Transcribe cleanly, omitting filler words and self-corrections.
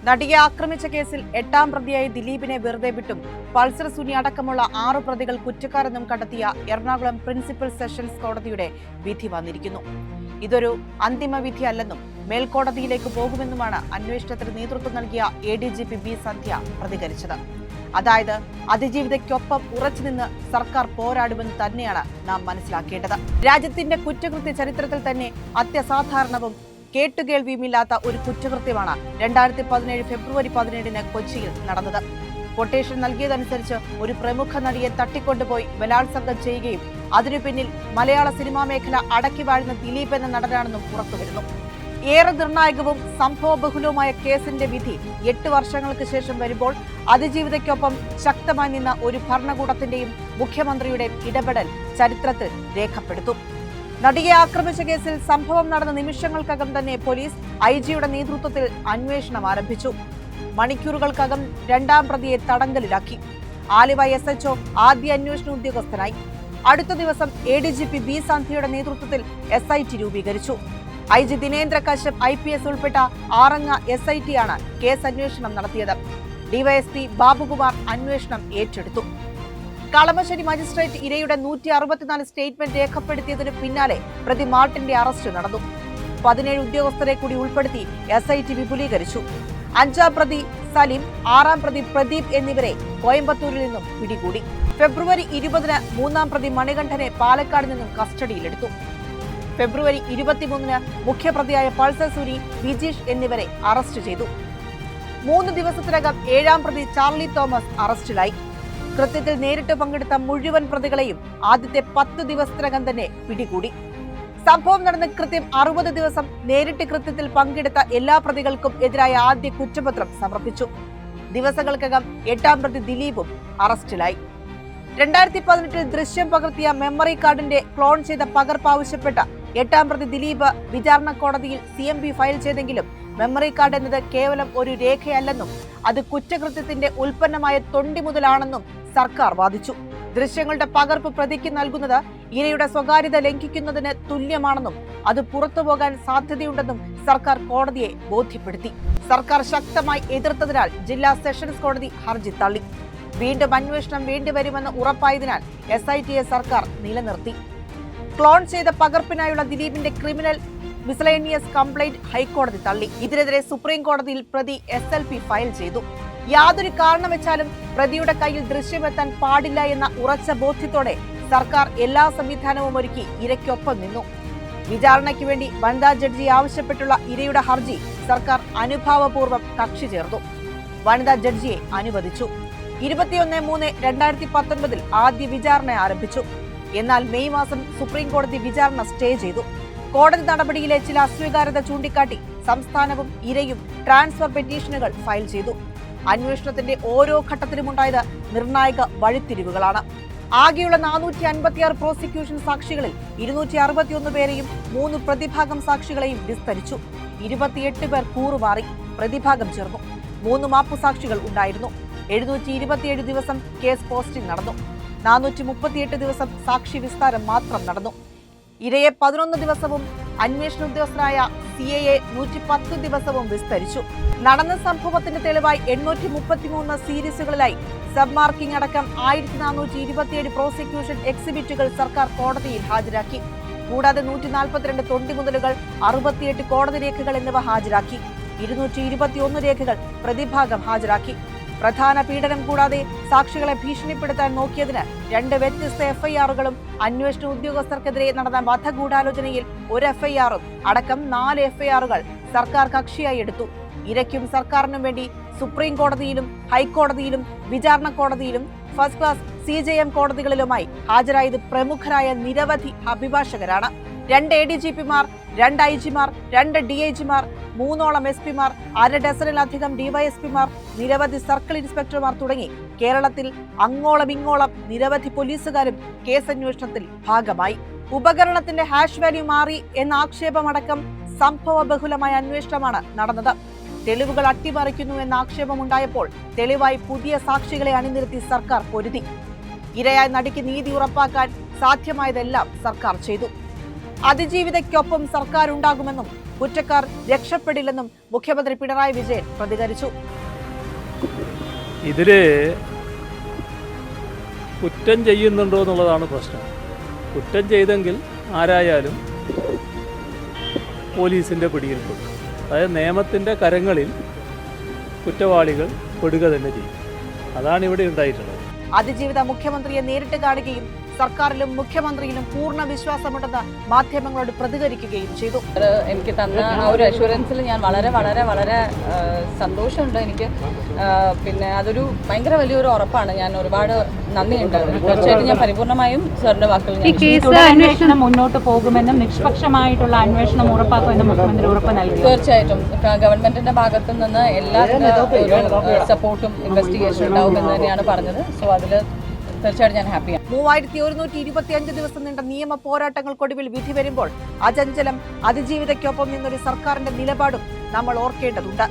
നടിയെ ആക്രമിച്ച കേസിൽ 8ാം പ്രതിയായ ദിലീപിനെ വെറുതെ വിട്ടും പൾസർ സുനി അടക്കമുള്ള 6 പ്രതികൾ കുറ്റക്കാരെന്നും കണ്ടെത്തിയ എറണാകുളം പ്രിൻസിപ്പൽ സെഷൻസ് കോടതിയുടെ വിധി വന്നിരിക്കുന്നു. ഇതൊരു അന്തിമ വിധിയല്ലെന്നും മേൽക്കോടതിയിലേക്ക് പോകുമെന്നുമാണ് അന്വേഷണത്തിന് നേതൃത്വം നൽകിയ ADGP ബി സന്ധ്യ പ്രതികരിച്ചത്. അതായത് അതിജീവിതയ്ക്കൊപ്പം ഉറച്ചുനിന്ന് സർക്കാർ പോരാടുമെന്ന് തന്നെയാണ് നാം മനസ്സിലാക്കേണ്ടത്. രാജ്യത്തിന്റെ കുറ്റകൃത്യ ചരിത്രത്തിൽ തന്നെ അത്യസാധാരണവും കേട്ടുകേൾവിയുമില്ലാത്ത ഒരു കുറ്റകൃത്യമാണ് 2017 ഫെബ്രുവരി 17 കൊച്ചിയിൽ നടന്നത്. കൊട്ടേഷൻ നൽകിയതനുസരിച്ച് ഒരു പ്രമുഖ നടിയെ തട്ടിക്കൊണ്ടുപോയി ബലാത്സംഗം ചെയ്യുകയും അതിനു പിന്നിൽ മലയാള സിനിമാ മേഖല അടക്കി വാഴുന്ന ദിലീപ് എന്ന നടനാണെന്നും പുറത്തുവരുന്നു. ഏറെ നിർണായകവും സംഭവബഹുലവുമായ കേസിന്റെ വിധി 8 വർഷങ്ങൾക്ക് ശേഷം വരുമ്പോൾ അതിജീവിതയ്ക്കൊപ്പം ശക്തമായി നിന്ന ഒരു ഭരണകൂടത്തിന്റെയും മുഖ്യമന്ത്രിയുടെയും ഇടപെടൽ ചരിത്രത്തിൽ രേഖപ്പെടുത്തും. നടിയെ ആക്രമിച്ച കേസിൽ സംഭവം നടന്ന നിമിഷങ്ങൾക്കകം തന്നെ പോലീസ് IG-യുടെ നേതൃത്വത്തിൽ അന്വേഷണം ആരംഭിച്ചു. മണിക്കൂറുകൾക്കകം 2ാം പ്രതിയെ തടങ്കലിലാക്കി. ആലുവ SHO ആദ്യ അന്വേഷണ ഉദ്യോഗസ്ഥനായി. അടുത്ത ദിവസം ADGP ബി സന്ധ്യയുടെ നേതൃത്വത്തിൽ SIT രൂപീകരിച്ചു. IG ദിനേന്ദ്ര കശ്യപ് IPS ഉൾപ്പെട്ട 6-അംഗ SIT ആണ് കേസ് അന്വേഷണം നടത്തിയത്. DYSP ബാബുകുമാർ അന്വേഷണം ഏറ്റെടുത്തു. കളമശ്ശേരി മജിസ്ട്രേറ്റ് ഇരയുടെ 164 സ്റ്റേറ്റ്മെന്റ് രേഖപ്പെടുത്തിയതിനു പിന്നാലെ പ്രതി മാർട്ടിന്റെ അറസ്റ്റ് നടന്നു. 17 ഉദ്യോഗസ്ഥരെ കൂടി ഉൾപ്പെടുത്തി SIT വിപുലീകരിച്ചു. 5ാം പ്രതി സലിം, 6ാം പ്രതി പ്രദീപ് എന്നിവരെ കോയമ്പത്തൂരിൽ നിന്നും പിടികൂടി. ഫെബ്രുവരി 20-ന് 3ാം പ്രതി മണികണ്ഠനെ പാലക്കാട് നിന്നും കസ്റ്റഡിയിലെടുത്തു. ഫെബ്രുവരി 23-ന് മുഖ്യപ്രതിയായ പൾസർ സുനി, വിജീഷ് എന്നിവരെ അറസ്റ്റ് ചെയ്തു. 3 ദിവസത്തിനകം 7ാം പ്രതി ചാർലി തോമസ് അറസ്റ്റിലായി. കൃത്യത്തിൽ നേരിട്ട് പങ്കെടുത്ത മുഴുവൻ പ്രതികളെയും ആദ്യത്തെ 10 ദിവസത്തിനകം തന്നെ പിടികൂടി. സംഭവം നടന്ന കൃത്യം 60 ദിവസം നേരിട്ട് കൃത്യത്തിൽ പങ്കെടുത്ത എല്ലാ പ്രതികൾക്കും എതിരായ ആദ്യ കുറ്റപത്രം സമർപ്പിച്ചു. ദിവസങ്ങൾക്കകം 8ാം പ്രതി ദിലീപും അറസ്റ്റിലായി. 2018-ൽ ദൃശ്യം പകർത്തിയ മെമ്മറി കാർഡിന്റെ ക്ലോൺ ചെയ്ത പകർപ്പ് ആവശ്യപ്പെട്ട 8ാം പ്രതി ദിലീപ് വിചാരണ കോടതിയിൽ CMB ഫയൽ ചെയ്തെങ്കിലും മെമ്മറി കാർഡ് എന്നത് കേവലം ഒരു രേഖയല്ലെന്നും അത് കുറ്റകൃത്യത്തിന്റെ ഉൽപ്പന്നമായ തൊണ്ടി മുതലാണെന്നും സർക്കാർ വാദിച്ചു. ദൃശ്യങ്ങളുടെ പകർപ്പ് പ്രതിക്ക് നൽകുന്നത് ഇരയുടെ സ്വകാര്യത ലംഘിക്കുന്നതിന് തുല്യമാണെന്നും അത് പുറത്തുപോകാൻ സാധ്യതയുണ്ടെന്നും സർക്കാർ കോടതിയെ ബോധ്യപ്പെടുത്തി. സർക്കാർ ശക്തമായി എതിർത്തതിനാൽ ജില്ലാ സെഷൻസ് കോടതി ഹർജി തള്ളി. വീണ്ടും അന്വേഷണം വേണ്ടിവരുമെന്ന് ഉറപ്പായതിനാൽ SIT-യെ സർക്കാർ നിലനിർത്തി. ക്ലോൺ ചെയ്ത പകർപ്പിനായുള്ള ദിലീപിന്റെ ക്രിമിനൽ മിസലേനിയസ് കംപ്ലൈന്റ് ഹൈക്കോടതി തള്ളി. ഇതിനെതിരെ സുപ്രീം കോടതിയിൽ പ്രതി SLP ഫയൽ ചെയ്തു. യാതൊരു കാരണം വെച്ചാലും പ്രതിയുടെ കയ്യിൽ ദൃശ്യമെത്താൻ പാടില്ല എന്ന ഉറച്ച ബോധ്യത്തോടെ സർക്കാർ എല്ലാ സംവിധാനവും ഒരുക്കി ഇരയ്ക്കൊപ്പം നിന്നു. വിചാരണയ്ക്ക് വേണ്ടി വനിതാ ജഡ്ജി ആവശ്യപ്പെട്ടുള്ള ഇരയുടെ ഹർജി സർക്കാർ അനുഭാവപൂർവ്വം കക്ഷി ചേർത്തു. വനിതാ ജഡ്ജിയെ അനുവദിച്ചു. 21/3/2019 ആദ്യ വിചാരണ ആരംഭിച്ചു. എന്നാൽ മെയ് മാസം സുപ്രീം കോടതി വിചാരണ സ്റ്റേ ചെയ്തു. കോടതി നടപടിയിലെ ചില അസ്വീകാര്യത ചൂണ്ടിക്കാട്ടി സംസ്ഥാനവും ഇരയും ട്രാൻസ്ഫർ പെറ്റീഷനുകൾ ഫയൽ ചെയ്തു. അന്വേഷണത്തിന്റെ ഓരോ ഘട്ടത്തിലുമുണ്ടായത് നിർണായക വഴിത്തിരിവുകളാണ്. ആകെയുള്ള 456 പ്രോസിക്യൂഷൻ സാക്ഷികളിൽ 261 പേരെയും 3 പ്രതിഭാഗം സാക്ഷികളെയും വിസ്തരിച്ചു. 28 പേർ കൂറുമാറി പ്രതിഭാഗം ചേർന്നു. 3 മാപ്പുസാക്ഷികൾ ഉണ്ടായിരുന്നു. 727 ദിവസം കേസ് പോസ്റ്റിംഗ് നടന്നു. 438 ദിവസം സാക്ഷി വിസ്താരം മാത്രം നടന്നു. ഇരയെ 11 ദിവസവും അന്വേഷണ ഉദ്യോഗസ്ഥരായ CAയെ 110 ദിവസവും വിസ്തരിച്ചു. നടന്ന സംഭവത്തിന്റെ തെളിവായി 833 സീരീസുകളിലായി സബ് മാർക്കിംഗ് അടക്കം 1427 പ്രോസിക്യൂഷൻ എക്സിബിറ്റുകൾ സർക്കാർ കോടതിയിൽ ഹാജരാക്കി. കൂടാതെ 142 തൊണ്ടിമുതലുകൾ, 68 കോടതി രേഖകൾ എന്നിവ ഹാജരാക്കി. 221 രേഖകൾ പ്രതിഭാഗം ഹാജരാക്കി. പ്രധാന പീഡനം കൂടാതെ സാക്ഷികളെ ഭീഷണിപ്പെടുത്താൻ നോക്കിയതിന് 2 വ്യത്യസ്ത FIR-കളും അന്വേഷണ ഉദ്യോഗസ്ഥർക്കെതിരെ നടന്ന വധഗൂഢാലോചനയിൽ 1 FIR-ഉം അടക്കം 4 FIR-കൾ സർക്കാർ കക്ഷിയായി എടുത്തു. ഇരയ്ക്കും സർക്കാരിനും വേണ്ടി സുപ്രീം കോടതിയിലും ഹൈക്കോടതിയിലും വിചാരണ കോടതിയിലും ഫസ്റ്റ് ക്ലാസ് CJM കോടതികളിലുമായി ഹാജരായത് പ്രമുഖരായ നിരവധി അഭിഭാഷകരാണ്. 2 ADGP-മാർ, 2 IG-മാർ, 2 DIG-മാർ, 3ഓളം SP-മാർ, 1/2 ഡസനിലധികം DYSP-മാർ, നിരവധി സർക്കിൾ ഇൻസ്പെക്ടർമാർ തുടങ്ങി കേരളത്തിൽ അങ്ങോളം ഇങ്ങോളം നിരവധി പോലീസുകാരും കേസന്വേഷണത്തിൽ ഭാഗമായി. ഉപകരണത്തിന്റെ ഹാഷ് വാല്യൂ മാറി എന്ന ആക്ഷേപമടക്കം സംഭവബഹുലമായ അന്വേഷണമാണ് നടന്നത്. തെളിവുകൾ അട്ടിമറിക്കുന്നു എന്ന ആക്ഷേപമുണ്ടായപ്പോൾ തെളിവായി പുതിയ സാക്ഷികളെ അണിനിരത്തി സർക്കാർ പൊരുതി. ഇരയായ നടിക്ക് നീതി ഉറപ്പാക്കാൻ സാധ്യമായതെല്ലാം സർക്കാർ ചെയ്തു. അതിജീവിതയ്ക്കൊപ്പം സർക്കാർ ഉണ്ടാകുമെന്നും കുറ്റക്കാർ രക്ഷപ്പെടില്ലെന്നും മുഖ്യമന്ത്രി പിണറായി വിജയൻ പ്രതികരിച്ചു. ഇതില് കുറ്റം ചെയ്യുന്നുണ്ടോ എന്നുള്ളതാണ് പ്രശ്നം. കുറ്റം ചെയ്തെങ്കിൽ ആരായാലും പോലീസിൻ്റെ പിടിയിൽപ്പെടും. അതായത് നിയമത്തിൻ്റെ കരങ്ങളിൽ കുറ്റവാളികൾ പെടുക തന്നെ ചെയ്യും. അതാണ് ഇവിടെ ഉണ്ടായിട്ടുള്ളത്. അതിജീവിത മുഖ്യമന്ത്രിയെ നേരിട്ട് കാണുകയും സർക്കാരിലും മുഖ്യമന്ത്രിയിലും പൂർണ്ണ വിശ്വാസമുണ്ടെന്ന് മാധ്യമങ്ങളോട് പ്രതികരിക്കുകയും ചെയ്തു. എനിക്ക് തന്ന ആ ഒരു അഷുറൻസിൽ ഞാൻ വളരെ വളരെ വളരെ സന്തോഷമുണ്ട്. എനിക്ക് പിന്നെ അതൊരു ഭയങ്കര വലിയൊരു ഉറപ്പാണ്. ഞാൻ ഒരുപാട് നന്ദിയുണ്ട്. തീർച്ചയായിട്ടും ഞാൻ പരിപൂർണമായും സാറിന്റെ വാക്കുകൾ ഈ കേസ് അന്വേഷണം മുന്നോട്ട് പോകുമെന്നും നിഷ്പക്ഷമായിട്ടുള്ള അന്വേഷണം ഉറപ്പാക്കുമെന്നും മുഖ്യമന്ത്രി ഉറപ്പ് നൽകി. തീർച്ചയായിട്ടും ഗവൺമെന്റിന്റെ ഭാഗത്തു നിന്ന് എല്ലാവിധ സപ്പോർട്ടും ഇൻവെസ്റ്റിഗേഷൻ ഉണ്ടാവുമെന്ന് തന്നെയാണ് പറഞ്ഞത്. സോ അതിൽ തീർച്ചയായിട്ടും ഞാൻ ഹാപ്പിയാണ്. 3125 ദിവസം നീണ്ട നിയമ പോരാട്ടങ്ങൾക്കൊടുവിൽ വിധി വരുമ്പോൾ അചഞ്ചലം അതിജീവിതയ്ക്കൊപ്പം നിന്നൊരു സർക്കാരിന്റെ നിലപാടും നമ്മൾ ഓർക്കേണ്ടതുണ്ട്.